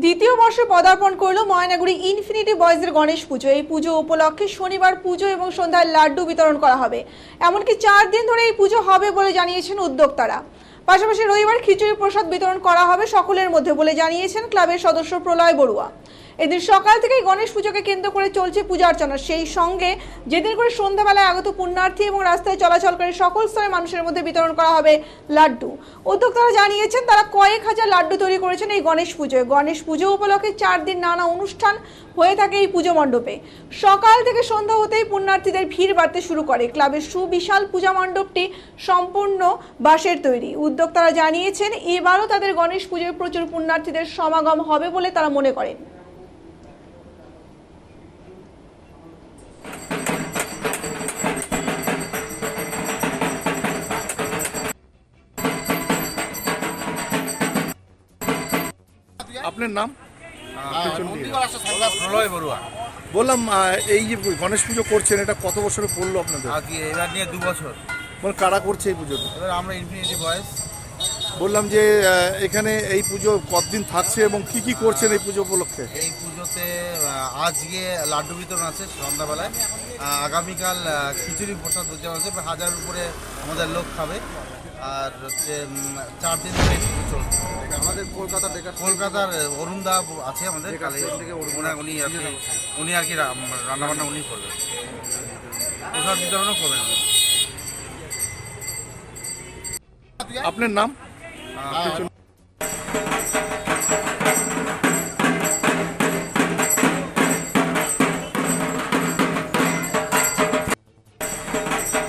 দ্বিতীয় বর্ষে পদার্পণ করলো ময়নাগুড়ি ইনফিনিটি বয়েজের গণেশ পুজো। এই পুজো উপলক্ষে শনিবার পুজো এবং সন্ধ্যায় লাড্ডু বিতরণ করা হবে। এমনকি 4 দিন ধরে এই পুজো হবে বলে জানিয়েছেন উদ্যোক্তারা। পাশাপাশি রবিবার খিচুড়ি প্রসাদ বিতরণ করা হবে সকলের মধ্যে বলে জানিয়েছেন ক্লাবের সদস্য প্রলয় বড়ুয়া। এদিন সকাল থেকেই গণেশ পুজোকে কেন্দ্র করে চলছে পূজা অর্চনা। সেই সঙ্গে যেদিন করে সন্ধ্যাবেলায় আগত পুণ্যার্থী এবং রাস্তায় চলাচলকারী সকল স্তরের মানুষের মধ্যে বিতরণ করা হবে লাড্ডু। উদ্যোক্তারা জানিয়েছেন তারা কয়েক হাজার লাড্ডু তৈরি করেছেন এই গণেশ পুজোয়। গণেশ পুজো উপলক্ষে 4 দিন নানা অনুষ্ঠান হয়ে থাকে এই পুজো মণ্ডপে। সকাল থেকে সন্ধ্যা হতেই পুণ্যার্থীদের ভিড় বাড়তে শুরু করে। ক্লাবের সুবিশাল পূজা মণ্ডপটি সম্পূর্ণ বাঁশের তৈরি। উদ্যোক্তারা জানিয়েছেন এবারও তাদের গণেশ পুজোয় প্রচুর পুণ্যার্থীদের সমাগম হবে বলে তারা মনে করেন। আপনার নাম? প্রলয় বড়ুয়া। বললাম এই যে গণেশ পুজো করছেন, এটা কত বছরে পড়লো আপনাদের? আজকে এবার নিয়ে 2 বছর। মানে কারা করছে এই পুজোটা? এবার আমরা ইনফিনিটি বয়েজ। বললাম যে এখানে এই পুজো কতদিন থাকছে এবং কি কি করছেন এই পুজো উপলক্ষে? এই পুজোতে আজকে লাড্ডু বিতরণ আছে সন্ধ্যাবেলায়, আগামীকাল খিচুড়ি প্রসাদ দেওয়া হচ্ছে, 1000 উপরে আমাদের লোক খাবে। আর হচ্ছে 4 দিন ধরে এই পুজো চলছে। আমাদের কলকাতার অরুণদা আছে আমাদের কালে থেকে, উনি আর কি রান্নাবান্না উনি করবেন, প্রসাদ বিতরণও করবেন। আপনার নাম?